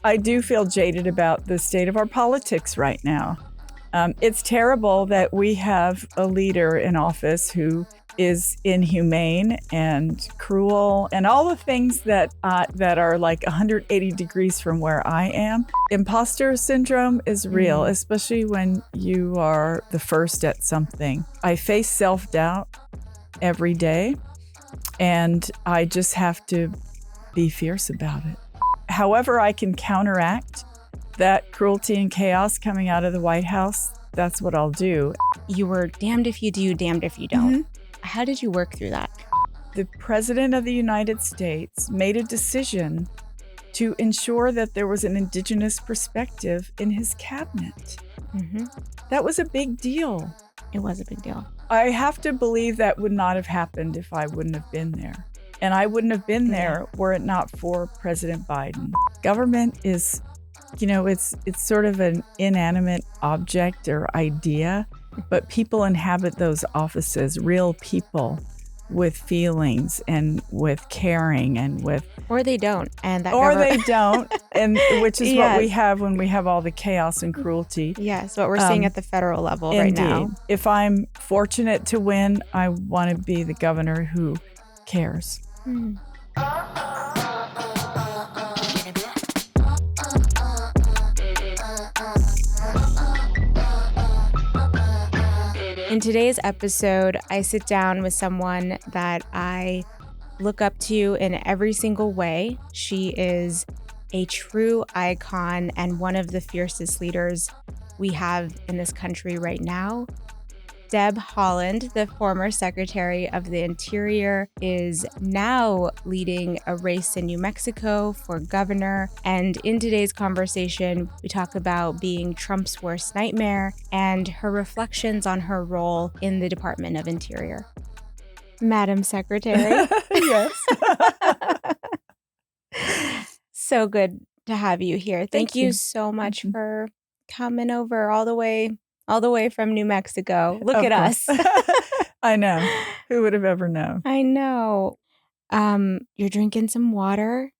I do feel jaded about the state of our politics right now. It's terrible that we have a leader in office who is inhumane and cruel and all the things that are like 180 degrees from where I am. Imposter syndrome is real, especially when you are the first at something. I face self-doubt every day, and I just have to be fierce about it. However I can counteract that cruelty and chaos coming out of the White House, that's what I'll do. You were damned if you do, damned if you don't. How did you work through that? The President of the United States made a decision to ensure that there was an Indigenous perspective in his cabinet. That was a big deal. It was a big deal. I have to believe that would not have happened if I wouldn't have been there. And I wouldn't have been there were it not for President Biden. Government is, it's sort of an inanimate object or idea, but people inhabit those offices, real people with feelings and with caring and with... Or they don't. And they don't, and which is what we have when we have all the chaos and cruelty. Yes, what we're seeing at the federal level right now. If I'm fortunate to win, I want to be the governor who cares. In today's episode, I sit down with someone that I look up to in every single way. She is a true icon and one of the fiercest leaders we have in this country right now. Deb Haaland, the former Secretary of the Interior, is now leading a race in New Mexico for governor. And in today's conversation, we talk about being Trump's worst nightmare and her reflections on her role in the Department of Interior. Madam Secretary. Yes. So good to have you here. Thank you so much for coming over all the way from New Mexico. Look at us. I know. Who would have ever known? I know. You're drinking some water.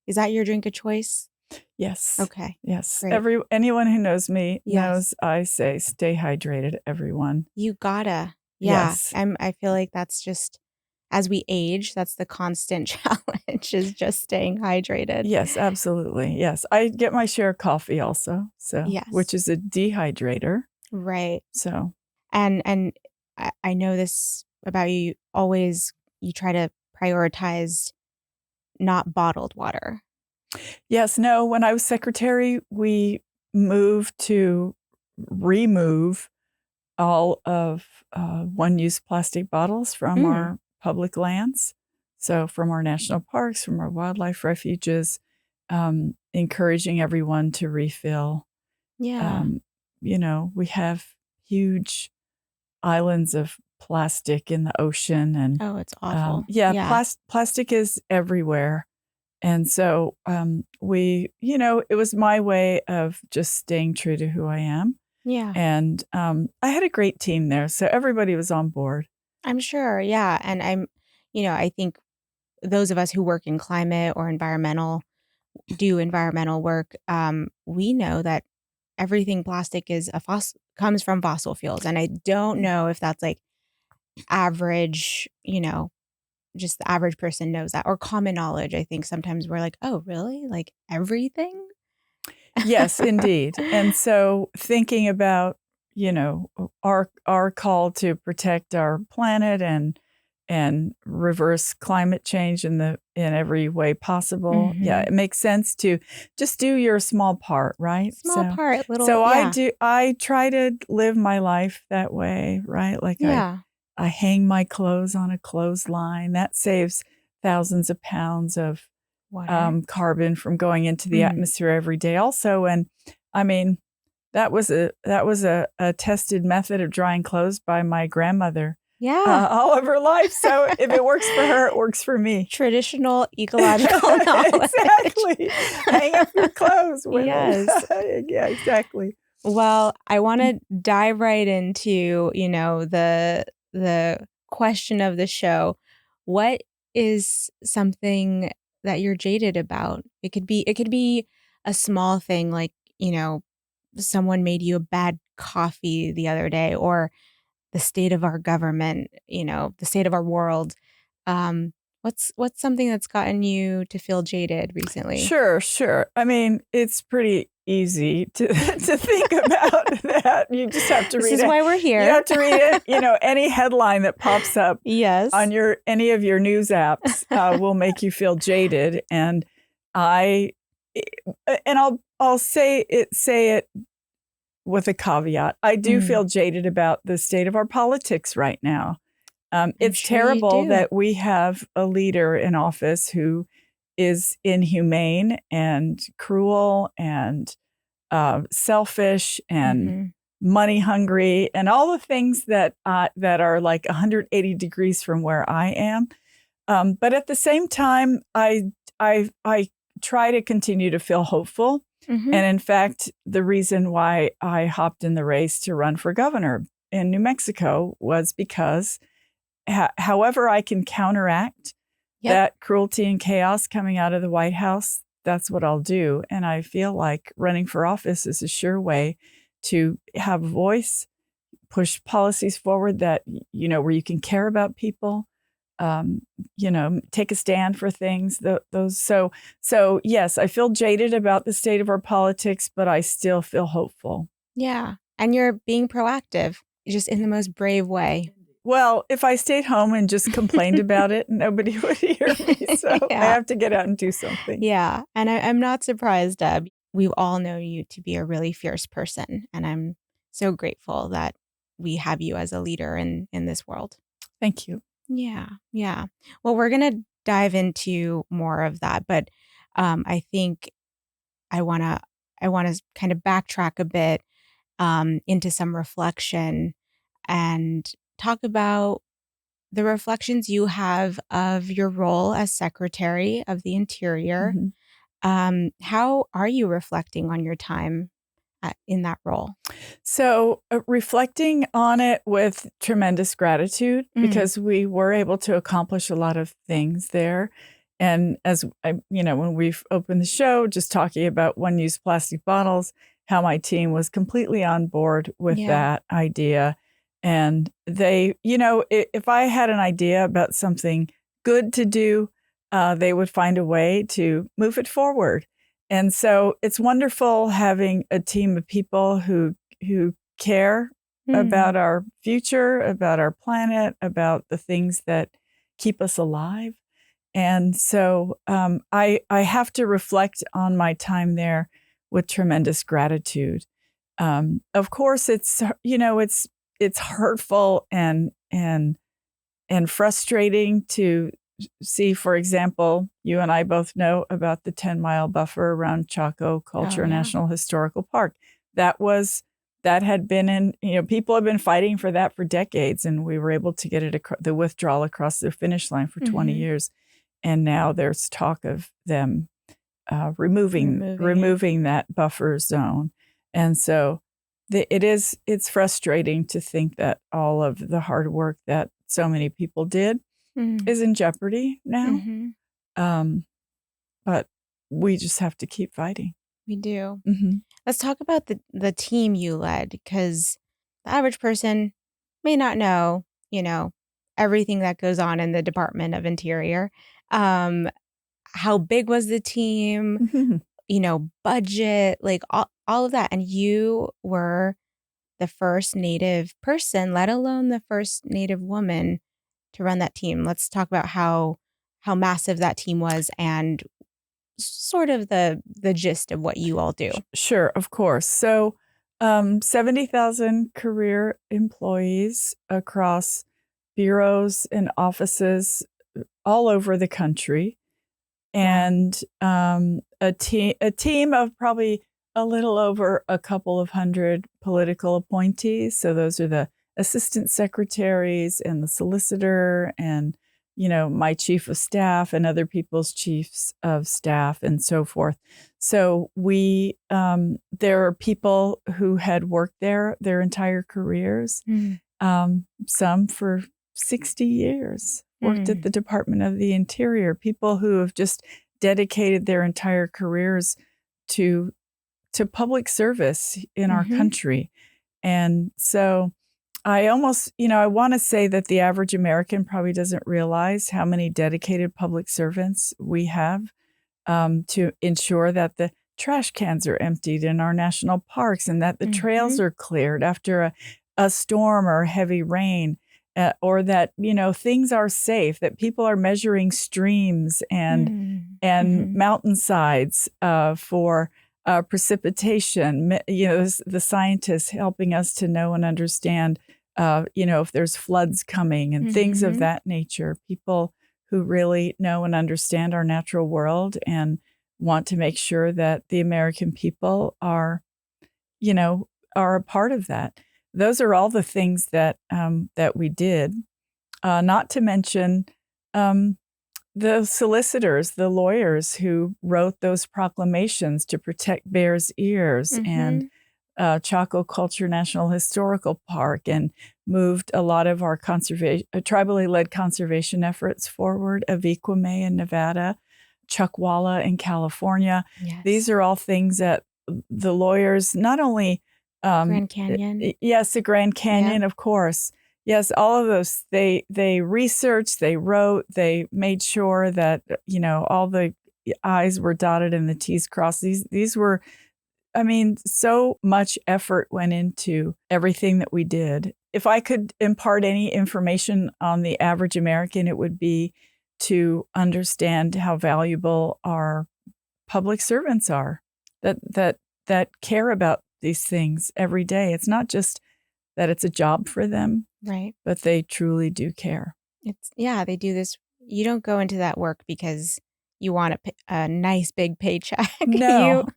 Is that your drink of choice? Yes. Okay. Yes. Great. Anyone who knows me knows I say stay hydrated, everyone. You gotta. Yeah. Yes. I feel like that's just, as we age, that's the constant challenge, is just staying hydrated. Yes, absolutely. Yes. I get my share of coffee also, which is a dehydrator. Right. So, and I know this about you. You try to prioritize not bottled water. Yes. No, when I was secretary, we moved to remove all of one-use plastic bottles from our public lands. So from our national parks, from our wildlife refuges, encouraging everyone to refill. Yeah. We have huge islands of plastic in the ocean, and it's awful. Plastic is everywhere. And so it was my way of just staying true to who I am. Yeah. And I had a great team there, so everybody was on board. I'm sure. Yeah. And I think those of us who work in climate or do environmental work, we know that everything plastic comes from fossil fuels. And I don't know if that's like average, just the average person knows that, or common knowledge. I think sometimes we're like, oh, really? Like everything? Yes, indeed. And so thinking about, our call to protect our planet and reverse climate change in every way possible. Yeah, it makes sense to just do your small part, right? I try to live my life that way, right? Like I hang my clothes on a clothesline. That saves thousands of pounds of carbon from going into the atmosphere every day also. And I mean, that was a tested method of drying clothes by my grandmother. Yeah. All of her life. So if it works for her, it works for me. Traditional ecological knowledge. Exactly. Hang up your clothes. Women. Yes. Yeah, exactly. Well, I want to dive right into, the question of the show. What is something that you're jaded about? It could be a small thing like, someone made you a bad coffee the other day, or the state of our government, the state of our world. Um, what's something that's gotten you to feel jaded recently? Sure. I mean, it's pretty easy to to think about that. You just have to This read is it. why we're You here. have to read it. Any headline that pops up Yes. on any of your news apps will make you feel jaded. And I and I'll say it with a caveat. I do feel jaded about the state of our politics right now. It's sure you terrible do. that we have a leader in office who is inhumane and cruel and selfish and money hungry and all the things that are like 180 degrees from where I am. But at the same time, I try to continue to feel hopeful. And in fact, the reason why I hopped in the race to run for governor in New Mexico was because however I can counteract that cruelty and chaos coming out of the White House, that's what I'll do. And I feel like running for office is a sure way to have a voice, push policies forward that, where you can care about people, take a stand for things. So yes, I feel jaded about the state of our politics, but I still feel hopeful. Yeah. And you're being proactive, just in the most brave way. Well, if I stayed home and just complained about it, nobody would hear me. So I have to get out and do something. Yeah. And I'm not surprised, Deb. We all know you to be a really fierce person. And I'm so grateful that we have you as a leader in this world. Thank you. Yeah. Yeah. Well, we're going to dive into more of that. But I think I want to kind of backtrack a bit into some reflection and talk about the reflections you have of your role as Secretary of the Interior. How are you reflecting on your time in that role? So reflecting on it with tremendous gratitude because we were able to accomplish a lot of things there. And as I, when we've opened the show, just talking about one-use plastic bottles, how my team was completely on board with that idea. And they, if I had an idea about something good to do, they would find a way to move it forward. And so it's wonderful having a team of people who care about our future, about our planet, about the things that keep us alive. And so I have to reflect on my time there with tremendous gratitude. Of course, it's hurtful and frustrating to see, for example, you and I both know about the 10-mile buffer around Chaco Culture National Historical Park. That had been in, people have been fighting for that for decades, and we were able to get it the withdrawal across the finish line for 20 years. And now there's talk of them removing that buffer zone. And so it's frustrating to think that all of the hard work that so many people did is in jeopardy now. But we just have to keep fighting. We do. Let's talk about the team you led, because the average person may not know, everything that goes on in the Department of Interior. How big was the team? Budget, like all of that. And you were the first Native person, let alone the first Native woman, to run that team. Let's talk about how massive that team was and sort of the gist of what you all do. Sure, of course. So 70,000 career employees across bureaus and offices all over the country. And a team of probably a little over a couple of hundred political appointees. So those are the assistant secretaries and the solicitor and, my chief of staff and other people's chiefs of staff and so forth. So there are people who had worked there their entire careers, some for 60 years, worked at the Department of the Interior, people who have just dedicated their entire careers to public service in our country. And so I almost, I want to say that the average American probably doesn't realize how many dedicated public servants we have to ensure that the trash cans are emptied in our national parks and that the trails are cleared after a storm or heavy rain, or that, things are safe, that people are measuring streams and mountainsides for precipitation, the scientists helping us to know and understand, if there's floods coming and things of that nature. People who really know and understand our natural world and want to make sure that the American people are a part of that. Those are all the things that we did. Not to mention the solicitors, the lawyers who wrote those proclamations to protect Bears Ears and Chaco Culture National Historical Park, and moved a lot of our tribally led conservation efforts forward. Aviquame in Nevada, Chuckwalla in California. Yes. These are all things that the lawyers, not only Grand Canyon. Yes, the Grand Canyon, of course. Yes, all of those. They researched, they wrote, they made sure that all the I's were dotted and the T's crossed. These were, so much effort went into everything that we did. If I could impart any information on the average American, it would be to understand how valuable our public servants are, that care about these things every day. It's not just that it's a job for them, right? But they truly do care. They do this. You don't go into that work because you want a nice big paycheck. No,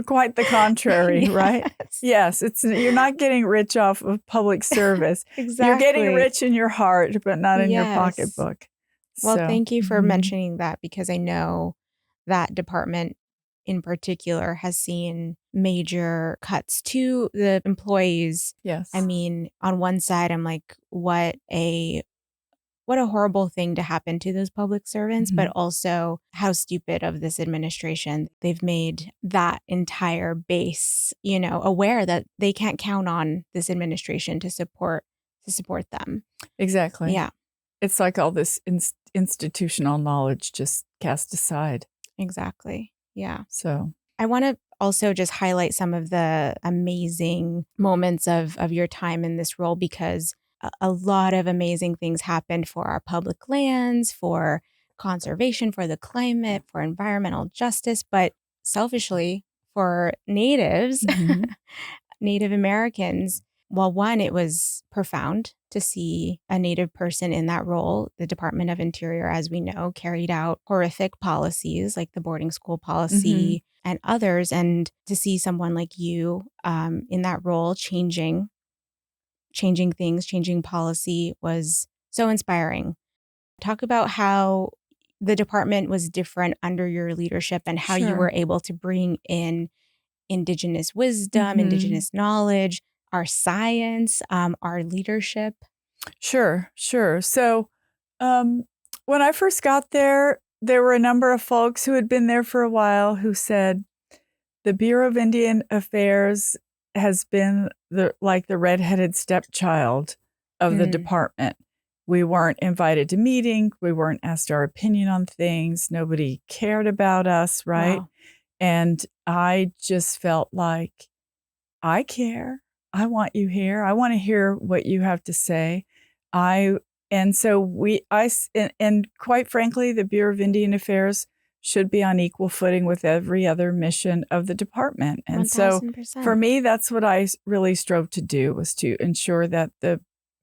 quite the contrary, Yes. right? Yes, you're not getting rich off of public service. Exactly. You're getting rich in your heart, but not in your pocketbook. Well, thank you for mentioning that, because I know that department in particular has seen major cuts to the employees. Yes. On one side, I'm like, what a horrible thing to happen to those public servants, but also how stupid of this administration. They've made that entire base, aware that they can't count on this administration to support them. Exactly. Yeah. It's like all this institutional knowledge just cast aside. Exactly. Yeah. So I want to also just highlight some of the amazing moments of your time in this role, because a lot of amazing things happened for our public lands, for conservation, for the climate, for environmental justice, but selfishly for natives, Native Americans. Well, one, it was profound to see a Native person in that role. The Department of Interior, as we know, carried out horrific policies like the boarding school policy and others. And to see someone like you in that role changing things, changing policy, was so inspiring. Talk about how the department was different under your leadership and how you were able to bring in Indigenous wisdom, Indigenous knowledge, our science, our leadership. Sure. So when I first got there were a number of folks who had been there for a while who said the Bureau of Indian Affairs has been the redheaded stepchild of the department. We weren't invited to meetings. We weren't asked our opinion on things. Nobody cared about us, right? Wow. And I just felt like, I care. I want you here. I want to hear what you have to say. And quite frankly, the Bureau of Indian Affairs should be on equal footing with every other mission of the department. And 1000%. So for me, that's what I really strove to do, was to ensure that the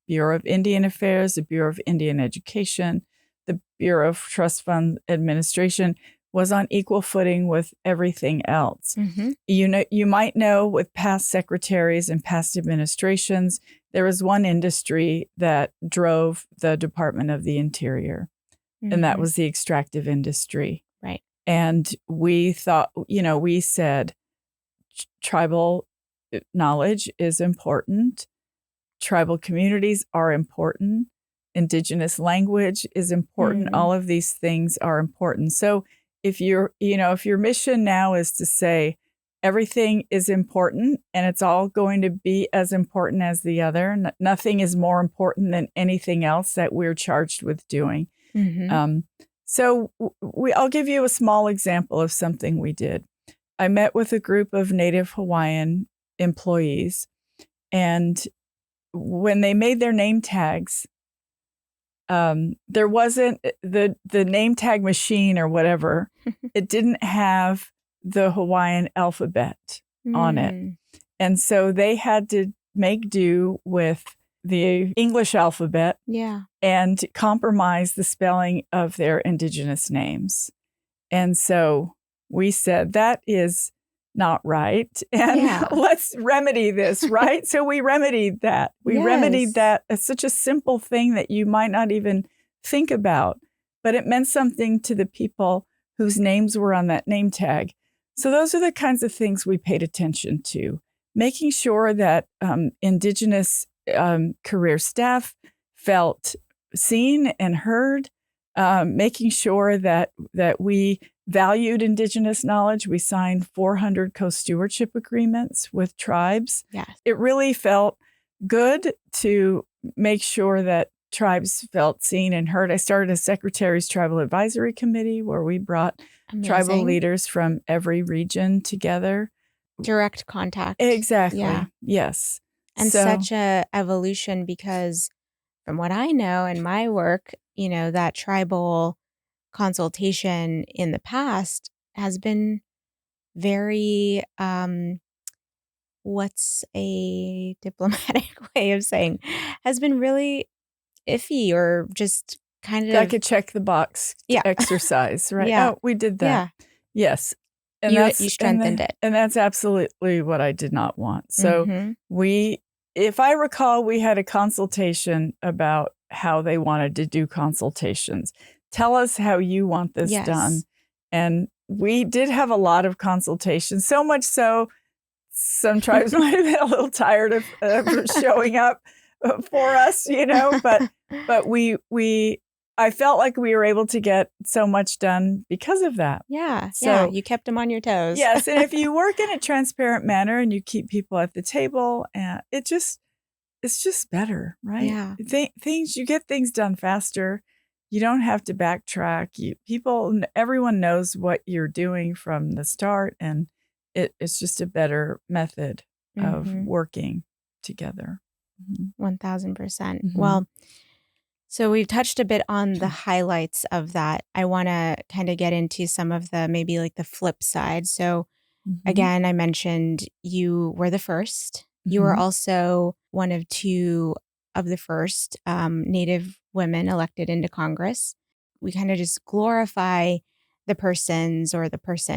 Bureau of Indian Affairs, the Bureau of Indian Education, the Bureau of Trust Fund Administration was on equal footing with everything else. You might know, with past secretaries and past administrations, there was one industry that drove the Department of the Interior, and that was the extractive industry. Right. And we thought, we said tribal knowledge is important. Tribal communities are important. Indigenous language is important. All of these things are important. So if your mission now is to say everything is important and it's all going to be as important as the other, nothing is more important than anything else that we're charged with doing. So I'll give you a small example of something we did. I met with a group of Native Hawaiian employees, and when they made their name tags, there wasn't the name tag machine or whatever. It didn't have the Hawaiian alphabet on it. And so they had to make do with the English alphabet and compromise the spelling of their indigenous names. And so we said, that is not right. And let's remedy this, right? So we remedied that. We remedied that. It's such a simple thing that you might not even think about, but it meant something to the people whose names were on that name tag. So those are the kinds of things we paid attention to, making sure that indigenous career staff felt seen and heard, making sure that we valued indigenous knowledge. We signed 400 co-stewardship agreements with tribes. It really felt good to make sure that tribes felt seen and heard. I started a Secretary's Tribal Advisory Committee where we brought tribal leaders from every region together. Direct contact. Exactly. Yes. And such a evolution, because from what I know in my work, that tribal consultation in the past has been very, what's a diplomatic way of saying, has been really iffy, or just kind of like a check the box exercise, right? Oh, we did that. Yes. And you strengthened it. And that's absolutely what I did not want. So if I recall, we had a consultation about how they wanted to do consultations. Tell us how you want this done. And we did have a lot of consultations, so much so some tribes might have been a little tired of showing up for us, but I felt like we were able to get so much done because of that. So you kept them on your toes. Yes. And if you work in a transparent manner and you keep people at the table, it's just better, right? You get things done faster. You don't have to backtrack. Everyone knows what you're doing from the start, and it's just a better method of working together. 1000%. Well, so we've touched a bit on the highlights of that. I want to kind of get into some of the, maybe like the flip side. So again, I mentioned you were the first. You were also one of two of the first Native women elected into Congress. We kind of just glorify the person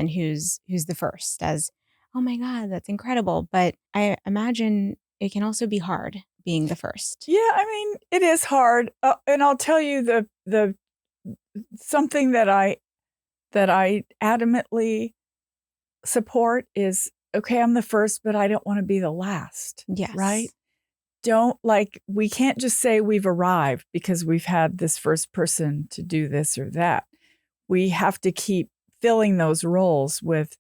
who's the first as, oh my God, that's incredible. But I imagine it can also be hard being the first. Yeah, I mean, it is hard. And I'll tell you the something that I adamantly support is, okay, I'm the first, but I don't want to be the last. Right? We can't just say we've arrived because we've had this first person to do this or that. We have to keep filling those roles with,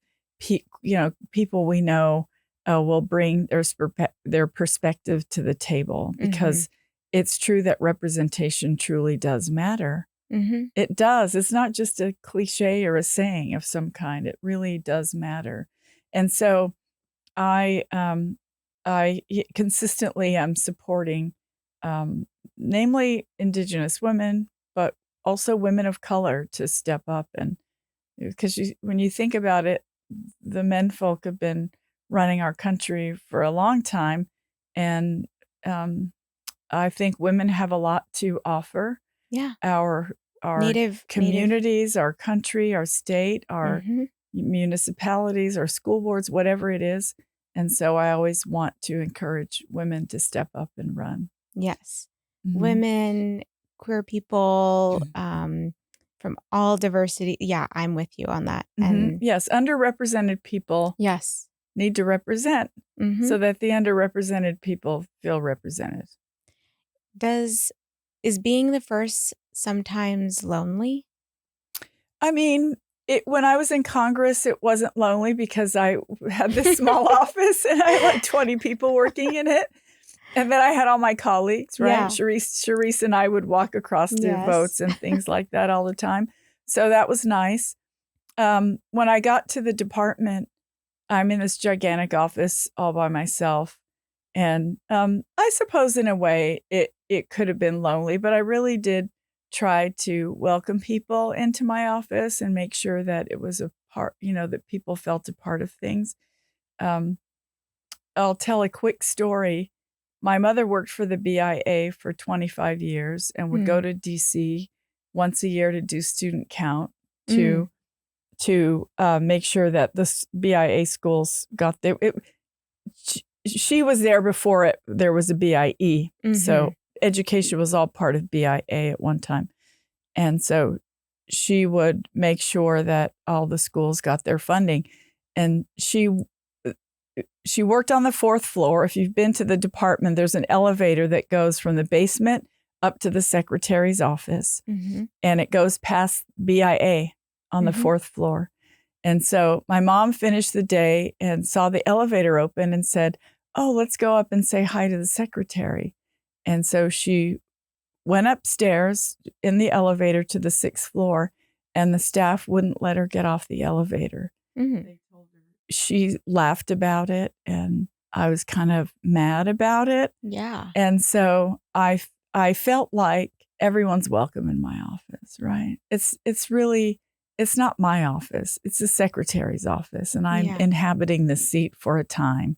people we know will bring their perspective to the table, because it's true that representation truly does matter. It does. It's not just a cliche or a saying of some kind. It really does matter. And so I consistently am supporting, namely Indigenous women, but also women of color to step up. And because when you think about it, the menfolk have been running our country for a long time. And I think women have a lot to offer. Our Native communities, our country, our state, our municipalities, our school boards, whatever it is. And so I always want to encourage women to step up and run. Yes. Women, queer people, from all diversity. Yeah, I'm with you on that. And yes, underrepresented people need to represent so that the underrepresented people feel represented. Is being the first sometimes lonely? I mean, when I was in Congress, it wasn't lonely because I had this small office and I had like 20 people working in it. And then I had all my colleagues, right? Yeah. Sharice and I would walk across to Yes. votes and things like that all the time. So that was nice. When I got to the department, I'm in this gigantic office all by myself. And I suppose in a way it could have been lonely, but I really did try to welcome people into my office and make sure that it was a part, that people felt a part of things. I'll tell a quick story. My mother worked for the BIA for 25 years and would go to DC once a year to do student count to make sure that the BIA schools got there. She was there before there was a BIE. So education was all part of BIA at one time. And so she would make sure that all the schools got their funding. And she worked on the 4th floor. If you've been to the department, there's an elevator that goes from the basement up to the secretary's office. And it goes past BIA on the 4th floor. And so my mom finished the day and saw the elevator open and said, "Oh, let's go up and say hi to the secretary." And so she went upstairs in the elevator to the 6th floor, and the staff wouldn't let her get off the elevator. They told her. She laughed about it, and I was kind of mad about it. Yeah. And so I felt like everyone's welcome in my office, right? It's not my office. It's the secretary's office, and I'm inhabiting this seat for a time.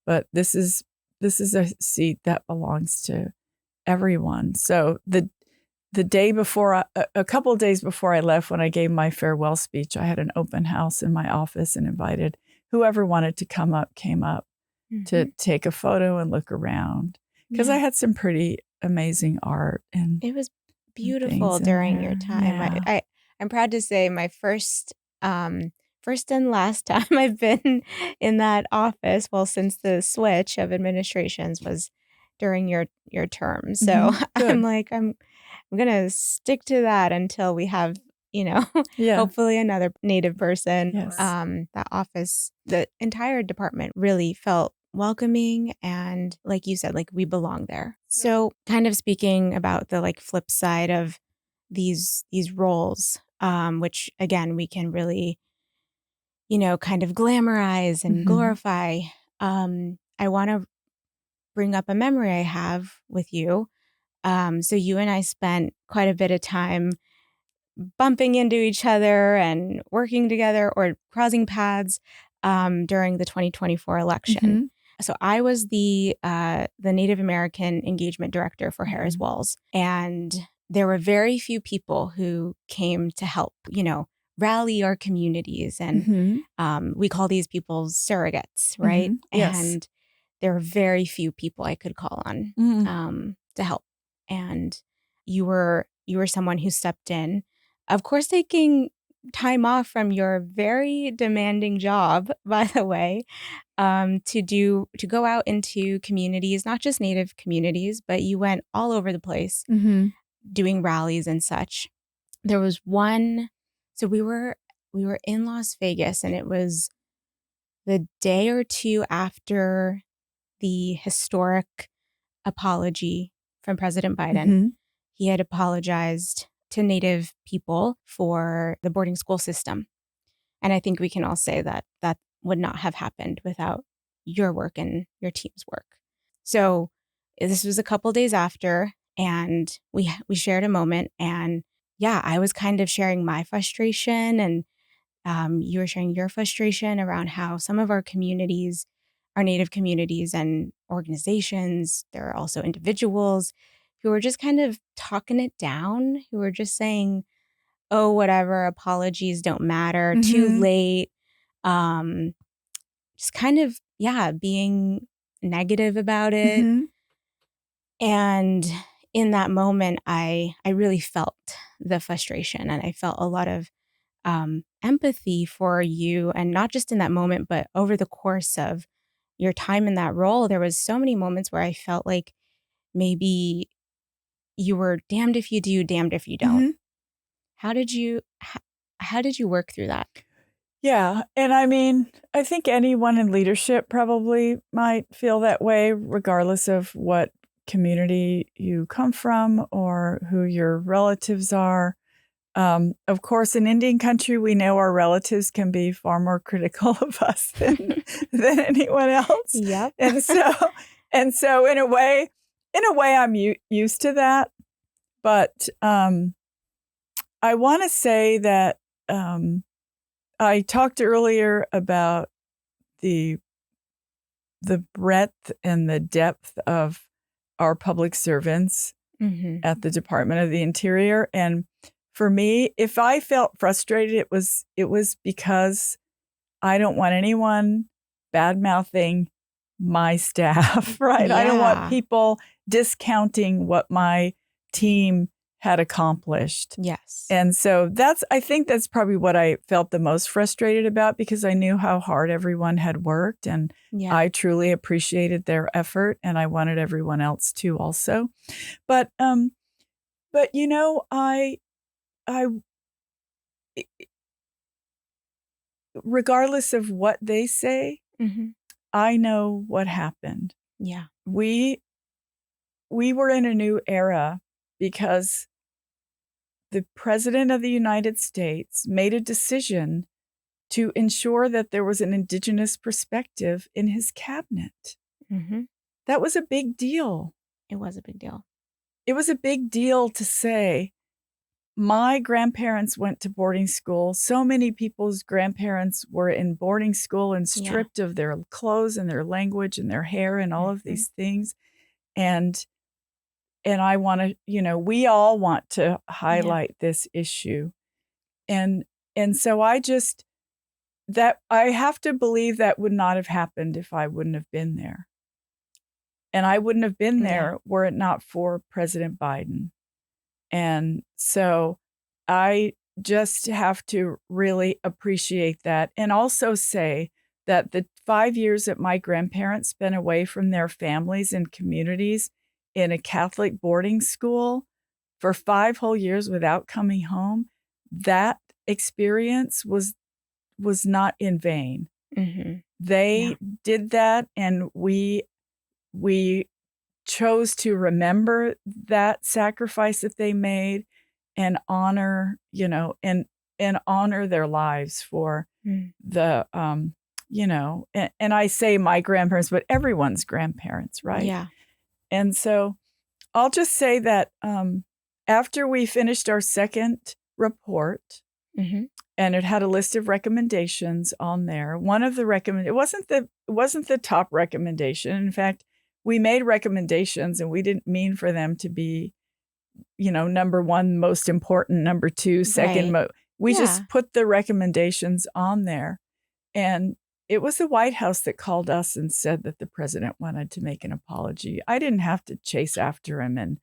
But this is a seat that belongs to everyone. So the day before, a couple of days before I left, when I gave my farewell speech, I had an open house in my office and invited whoever wanted to come up, came up to take a photo and look around. Because I had some pretty amazing art. And it was beautiful during your time. Yeah. I'm proud to say my first and last time I've been in that office, well, since the switch of administrations, was during your term. So I'm like, I'm gonna stick to that until we have, hopefully another Native person. Yes. That office, the entire department really felt welcoming, and like you said, like we belong there. So kind of speaking about the like flip side of these roles, which again we can really kind of glamorize and glorify. I want to bring up a memory I have with you. So you and I spent quite a bit of time bumping into each other and working together or crossing paths during the 2024 election. So I was the Native American engagement director for Harris Walls, and there were very few people who came to help, rally our communities, and we call these people surrogates, right? Yes. And there were very few people I could call on to help, and you were someone who stepped in, of course, taking time off from your very demanding job, by the way, to go out into communities, not just Native communities, but you went all over the place doing rallies and such. There was one, so we were in Las Vegas, and it was the day or two after the historic apology from President Biden. He had apologized to Native people for the boarding school system. And I think we can all say that that would not have happened without your work and your team's work. So this was a couple days after, and we shared a moment, and I was kind of sharing my frustration, and you were sharing your frustration around how some of our communities, our Native communities and organizations, there are also individuals who were just kind of talking it down, who were just saying, "Oh, whatever, apologies don't matter, too late." Just kind of, being negative about it. And in that moment, I really felt the frustration, and I felt a lot of empathy for you, and not just in that moment, but over the course of your time in that role. There was so many moments where I felt like maybe you were damned if you do, damned if you don't. How did you How did you work through that? Yeah. And I mean, I think anyone in leadership probably might feel that way, regardless of what community you come from or who your relatives are. Of course, in Indian country, we know our relatives can be far more critical of us than anyone else. Yep. And so in a way, I'm used to that. But I want to say that I talked earlier about the breadth and the depth of our public servants at the Department of the Interior. And for me, if I felt frustrated, it was because I don't want anyone bad-mouthing my staff, right? I don't want people discounting what my team had accomplished. Yes. And so I think that's probably what I felt the most frustrated about, because I knew how hard everyone had worked, and I truly appreciated their effort, and I wanted everyone else to also. But you know, I regardless of what they say, I know what happened. Yeah. We were in a new era because the President of the United States made a decision to ensure that there was an Indigenous perspective in his cabinet. That was a big deal. It was a big deal. It was a big deal to say, my grandparents went to boarding school. So many people's grandparents were in boarding school and stripped of their clothes and their language and their hair and all of these things. And I want to, we all want to highlight this issue. And so I have to believe that would not have happened if I wouldn't have been there. And I wouldn't have been there were it not for President Biden. And so I just have to really appreciate that, and also say that the 5 years that my grandparents spent away from their families and communities in a Catholic boarding school for 5 whole years without coming home, that experience was not in vain. They did that, and we chose to remember that sacrifice that they made and honor, and honor their lives for the, and I say my grandparents, but everyone's grandparents, right? Yeah. And so I'll just say that after we finished our second report, and it had a list of recommendations on there, one of the it wasn't the top recommendation. In fact, we made recommendations, and we didn't mean for them to be, number one, most important, number two, second. We just put the recommendations on there. And it was the White House that called us and said that the president wanted to make an apology. I didn't have to chase after him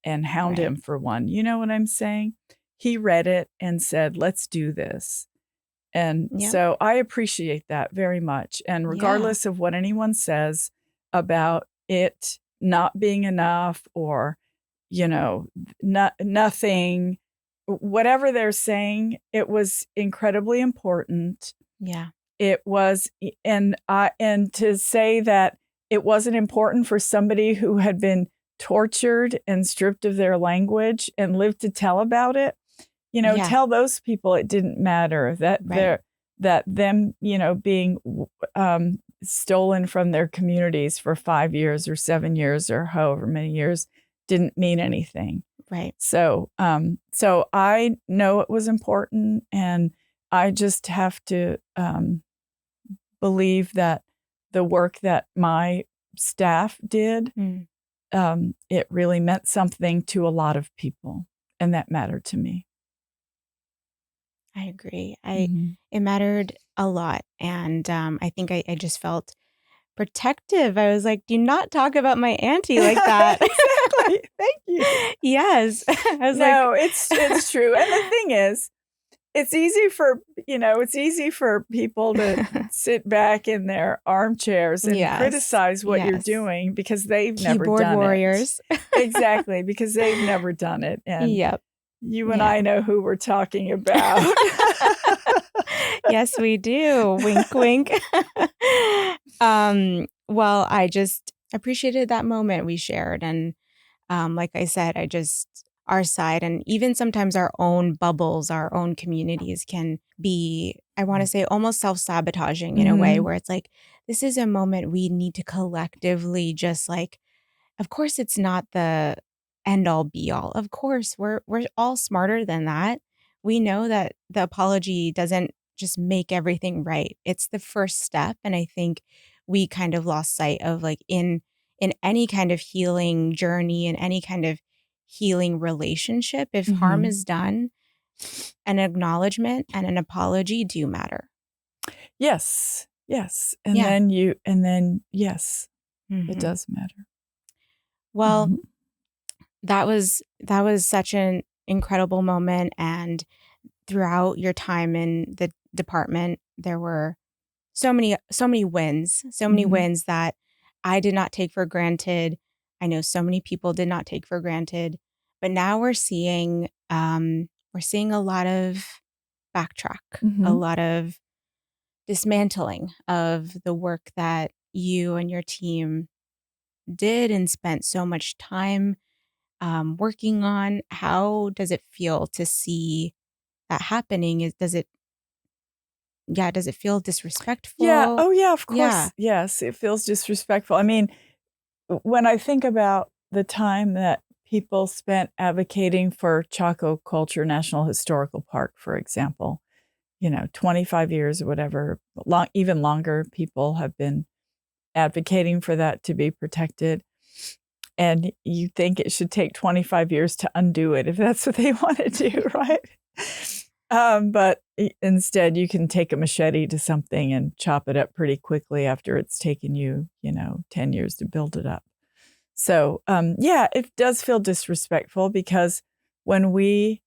and hound him for one. You know what I'm saying? He read it and said, let's do this. And so I appreciate that very much. And regardless of what anyone says about it not being enough, or, nothing, whatever they're saying, it was incredibly important. Yeah. It was, and to say that it wasn't important for somebody who had been tortured and stripped of their language and lived to tell about it, tell those people it didn't matter, that them, being stolen from their communities for 5 years or 7 years or however many years didn't mean anything. Right. So I know it was important, and I just have to believe that the work that my staff did, it really meant something to a lot of people, and that mattered to me. I agree. It mattered a lot. And I think I just felt protective. I was like, do not talk about my auntie like that. Exactly. Thank you. Yes. I was it's true. And the thing is, it's easy for people to sit back in their armchairs and criticize what you're doing because they've never done warriors. it. Exactly, because they've never done it. And You and I know who we're talking about. Yes, we do. Wink, wink. Well, I just appreciated that moment we shared. And like I said, our side and even sometimes our own bubbles, our own communities can be, I want to say, almost self-sabotaging in a way where it's like, this is a moment we need to collectively just like, of course, it's not the end all be all. Of course, we're all smarter than that. We know that the apology doesn't just make everything right. It's the first step. And I think we kind of lost sight of like in any kind of healing journey, in any kind of healing relationship, if harm is done, an acknowledgement and an apology do matter. Yes. And then yes, it does matter. Well, that was such an incredible moment. And throughout your time in the department, there were so many wins, wins that I did not take for granted. I know so many people did not take for granted, but now we're seeing a lot of backtrack, a lot of dismantling of the work that you and your team did and spent so much time working on. How does it feel to see that happening? Does it feel disrespectful? Yeah. Oh, yeah, of course. Yeah. Yes, it feels disrespectful. I mean, when I think about the time that people spent advocating for Chaco Culture National Historical Park, for example, 25 years or whatever, even longer, people have been advocating for that to be protected. And you think it should take 25 years to undo it if that's what they want to do, right? But instead, you can take a machete to something and chop it up pretty quickly after it's taken you, 10 years to build it up. So, it does feel disrespectful because when we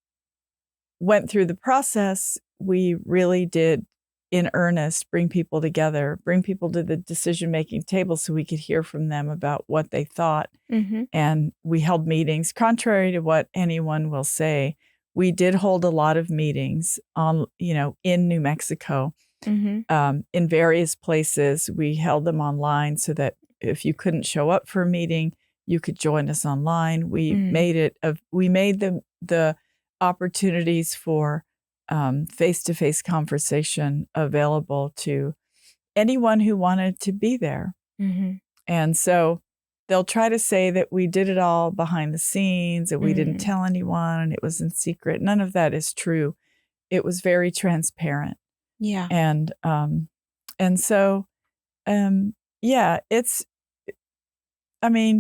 went through the process, we really did, in earnest, bring people together, bring people to the decision-making table so we could hear from them about what they thought. And we held meetings. Contrary to what anyone will say, we did hold a lot of meetings on, in New Mexico, in various places. We held them online so that if you couldn't show up for a meeting, you could join us online. We made the opportunities for face-to-face conversation available to anyone who wanted to be there. And so they'll try to say that we did it all behind the scenes and we didn't tell anyone and it was in secret. None of that is true. It was very transparent. Yeah. And so, it's,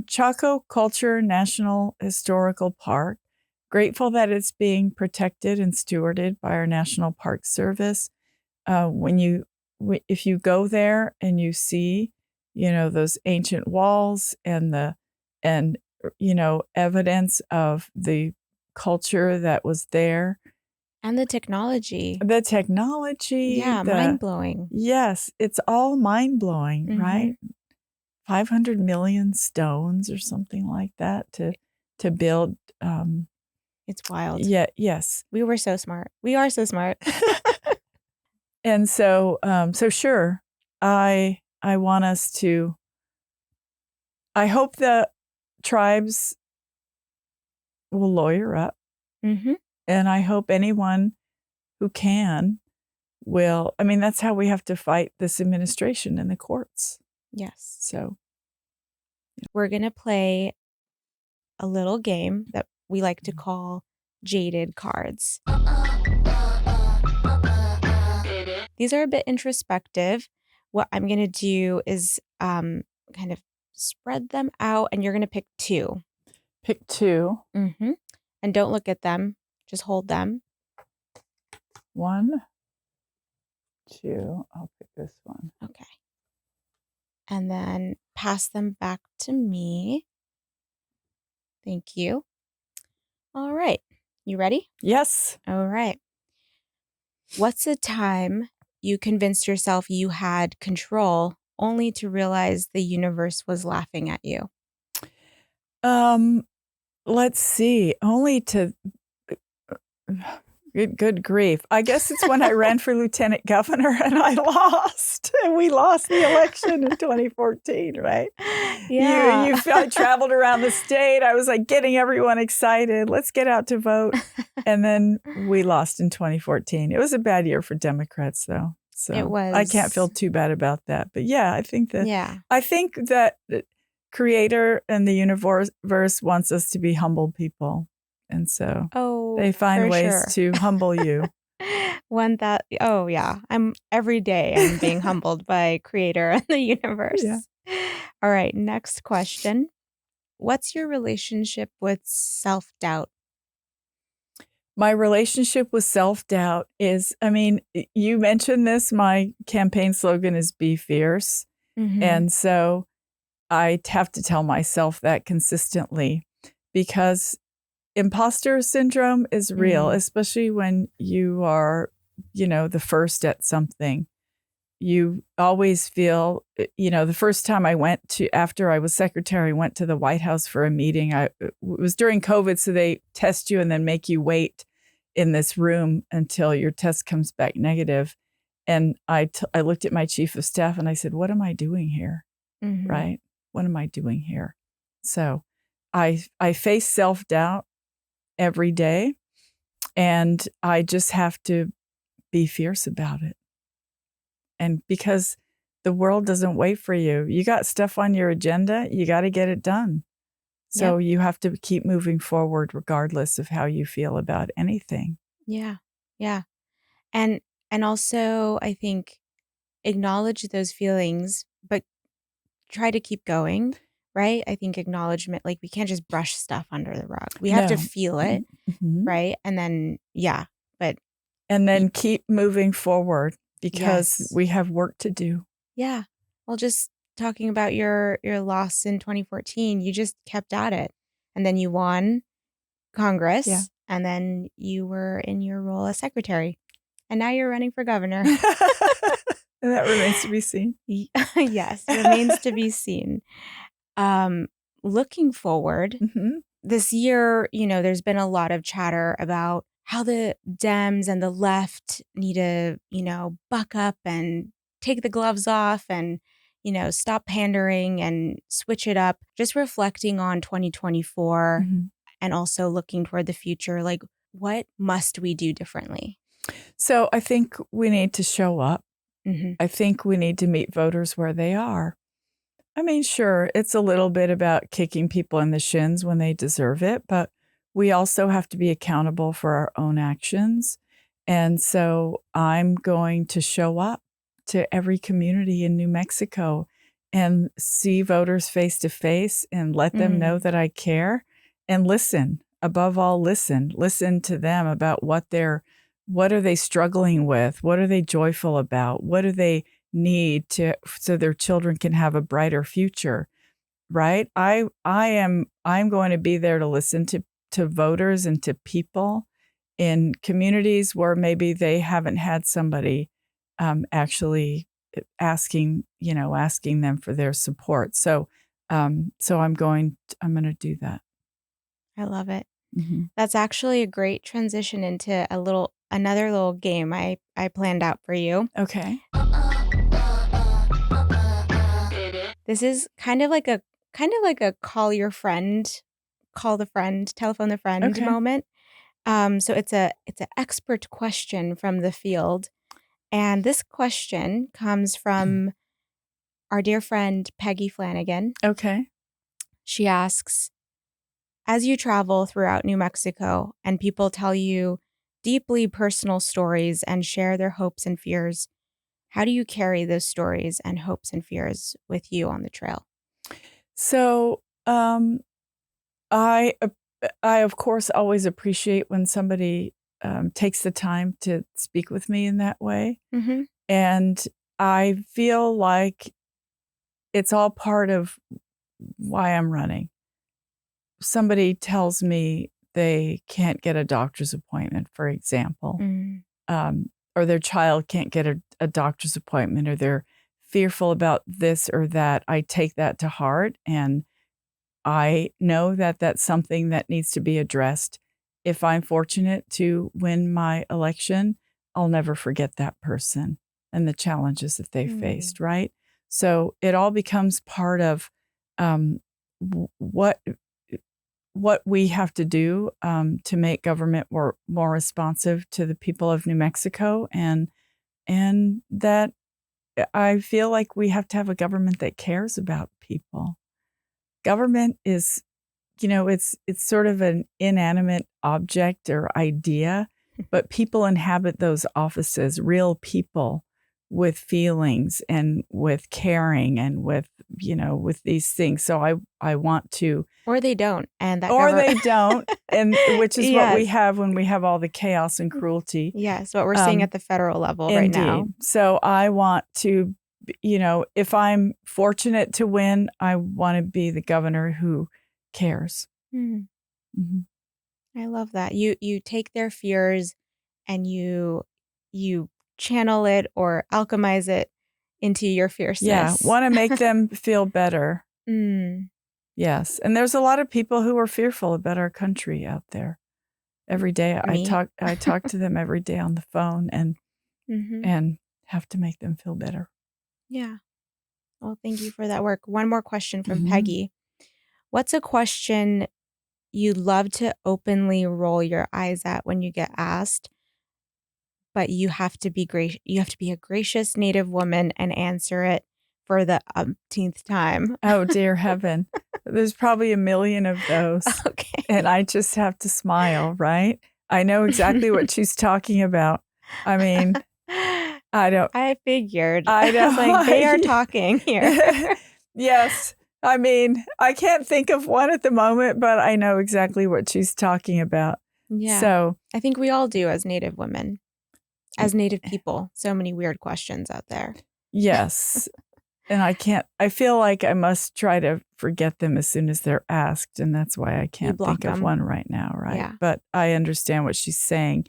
Chaco Culture National Historical Park, grateful that it's being protected and stewarded by our National Park Service. If you go there and you see, those ancient walls and evidence of the culture that was there. And the technology. Yeah, mind-blowing. Yes, it's all mind-blowing, right? 500 million stones or something like that to build. It's wild. Yeah, yes. We were so smart. We are so smart. And so sure, I want us to, I hope the tribes will lawyer up. And I hope anyone who can will, that's how we have to fight this administration in the courts. Yes. So we're going to play a little game that we like to call Jaded cards. These are a bit introspective. What I'm going to do is kind of spread them out and you're going to pick two. Pick two. And don't look at them. Just hold them. 1, 2. I'll pick this one. Okay. And then pass them back to me. Thank you. All right. You ready? Yes. All right. What's a time you convinced yourself you had control only to realize the universe was laughing at you? Let's see. Good grief. I guess it's when I ran for lieutenant governor and I lost. And we lost the election in 2014, right? Yeah. I traveled around the state. I was like getting everyone excited. Let's get out to vote. And then we lost in 2014. It was a bad year for Democrats, though. So It was. I can't feel too bad about that. But yeah, I think that the Creator and the universe wants us to be humble people. And so they find ways to humble you. Every day I'm being humbled by Creator and the universe. Yeah. All right, next question. What's your relationship with self-doubt? My relationship with self-doubt is, you mentioned this, my campaign slogan is Be Fierce. Mm-hmm. And so I have to tell myself that consistently because imposter syndrome is real, especially when you are, the first at something. You always feel, the first time after I was secretary, went to the White House for a meeting. It was during COVID, so they test you and then make you wait in this room until your test comes back negative. And I looked at my chief of staff and I said, what am I doing here? Mm-hmm. Right? What am I doing here? So I face self-doubt every day, and I just have to be fierce about it. And because the world doesn't wait for you, you got stuff on your agenda, you got to get it done. So you have to keep moving forward regardless of how you feel about anything. Yeah. Yeah. And also I think acknowledge those feelings, but try to keep going. Right? I think acknowledgement, like we can't just brush stuff under the rug. We have to feel it, right? And then, and then keep moving forward because we have work to do. Yeah. Well, just talking about your loss in 2014, you just kept at it. And then you won Congress, and then you were in your role as secretary. And now you're running for governor. And that remains to be seen. Yes, remains to be seen. Looking forward, this year, there's been a lot of chatter about how the Dems and the left need to, buck up and take the gloves off and, stop pandering and switch it up. Just reflecting on 2024 and also looking toward the future, like what must we do differently? So I think we need to show up. I think we need to meet voters where they are. Sure, it's a little bit about kicking people in the shins when they deserve it, but we also have to be accountable for our own actions. And so I'm going to show up to every community in New Mexico and see voters face to face and let them know that I care and listen. Above all, listen to them about what are they struggling with? What are they joyful about? What do they need so their children can have a brighter future, right? I'm going to be there to listen to voters and to people in communities where maybe they haven't had somebody actually asking them for their support. So I'm going to do that. I love it. That's actually a great transition into another little game I planned out for you. Okay. This is kind of like a call the friend, telephone the friend moment. So it's an expert question from the field. And this question comes from our dear friend, Peggy Flanagan. Okay. She asks, as you travel throughout New Mexico and people tell you deeply personal stories and share their hopes and fears, how do you carry those stories and hopes and fears with you on the trail? So I of course always appreciate when somebody takes the time to speak with me in that way. And I feel like it's all part of why I'm running. Somebody tells me they can't get a doctor's appointment, for example, or their child can't get a doctor's appointment, or they're fearful about this or that. I take that to heart, and I know that that's something that needs to be addressed if I'm fortunate to win my election, I'll never forget that person and the challenges that they faced, right? So it all becomes part of what we have to do to make government more responsive to the people of New Mexico, and that I feel like we have to have a government that cares about people. Government is, it's sort of an inanimate object or idea, but people inhabit those offices, real people with feelings and with caring and with these things. So I want to, or they don't, and that they don't, and which is what we Yes. have when we have all the chaos and cruelty. Yes, what we're seeing at the federal level right Indeed. now. So I want to, if I'm fortunate to win, I want to be the governor who cares. Mm-hmm. I love that. You take their fears and you channel it or alchemize it into your fierceness. Yeah, want to make them feel better. Yes, and there's a lot of people who are fearful about our country out there. Every day, I talk to them every day on the phone, and and have to make them feel better. Yeah. Well, thank you for that work. One more question from Peggy. What's a question you love to openly roll your eyes at when you get asked, but you have to be you have to be a gracious Native woman and answer it for the umpteenth time? Oh, dear heaven. There's probably a million of those. Okay. And I just have to smile, right? I know exactly what she's talking about. I mean, I figured. I know. I was like, they are talking here. Yes. I mean, I can't think of one at the moment, but I know exactly what she's talking about. Yeah. So I think we all do as Native women, as Native people. So many weird questions out there. Yes. And I feel like I must try to forget them as soon as they're asked. And that's why I can't think of one right now, right? Yeah. But I understand what she's saying.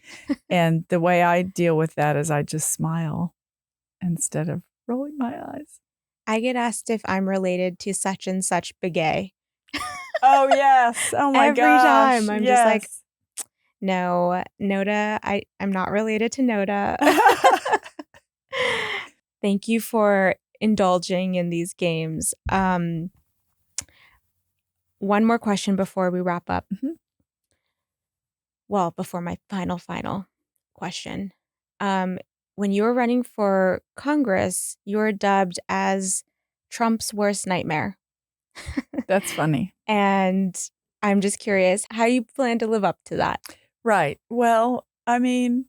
And the way I deal with that is I just smile instead of rolling my eyes. I get asked if I'm related to such and such Begay. Oh, yes. Oh, my gosh. Every time. I'm just like, no, Noda, I'm not related to Noda. Thank you for indulging in these games. One more question before we wrap up. Well, before my final question. When you were running for Congress, you were dubbed as Trump's worst nightmare. That's funny. And I'm just curious how you plan to live up to that. Right. Well, I mean,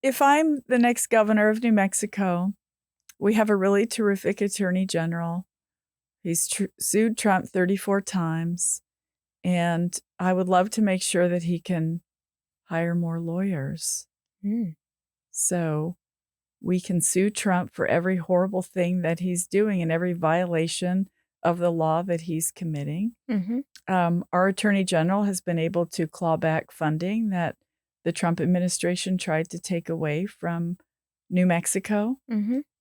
if I'm the next governor of New Mexico, we have a really terrific attorney general. He's sued Trump 34 times. And I would love to make sure that he can hire more lawyers. So we can sue Trump for every horrible thing that he's doing and every violation of the law that he's committing. Our attorney general has been able to claw back funding that the Trump administration tried to take away from New Mexico.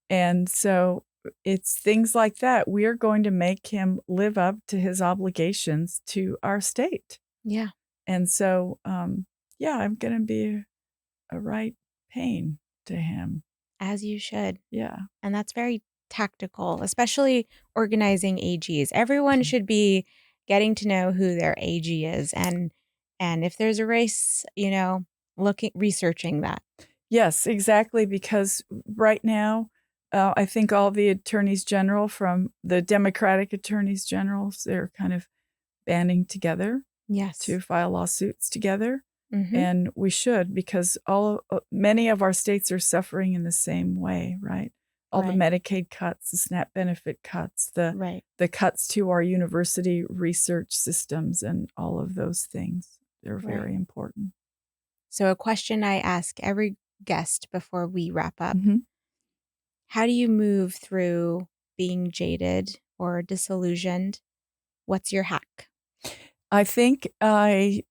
And so it's things like that. We are going to make him live up to his obligations to our state. Yeah. And so, yeah, I'm going to be a right pain to him. As you should. Yeah. And that's very tactical, especially organizing AGs. Everyone should be getting to know who their AG is. And if there's a race, researching that. Yes, exactly. Because right now, I think all the attorneys general from the Democratic attorneys generals, they're kind of banding together to file lawsuits together. And we should, because many of our states are suffering in the same way, right? All the Medicaid cuts, the SNAP benefit cuts, the cuts to our university research systems, and all of those things. They're very important. So a question I ask every guest before we wrap up. How do you move through being jaded or disillusioned? What's your hack? I think the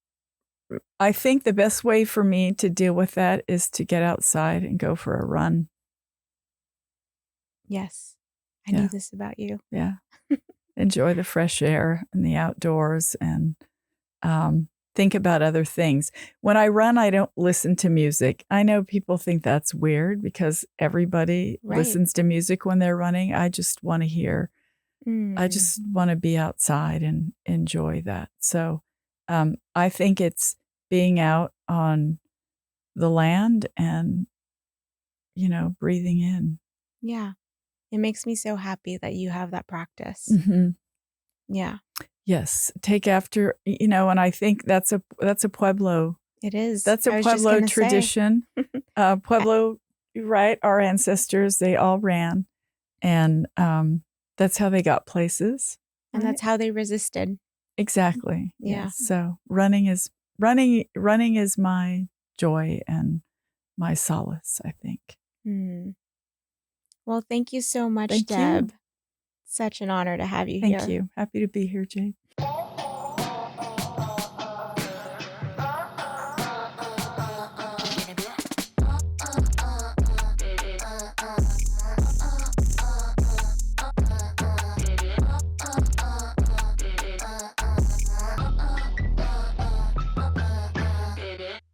best way for me to deal with that is to get outside and go for a run. Yes. I knew this about you. Yeah. Enjoy the fresh air and the outdoors, and think about other things. When I run, I don't listen to music. I know people think that's weird because everybody Right. listens to music when they're running. I just want to hear. I Mm. just want to be outside and enjoy that. So I think it's being out on the land and, breathing in. Yeah. It makes me so happy that you have that practice. Hmm. Yeah, Yes, take after, and I think that's a Pueblo. it is. That's a I was just Pueblo gonna say. tradition. Pueblo, right? Our ancestors, they all ran, and that's how they got places. And Right? that's how they resisted. Exactly. Yeah. Yes. So running is my joy and my solace, I think. Mm. Well, thank you so much, Thank you. Deb. Such an honor to have you Thank here. you. Happy to be here, Jade.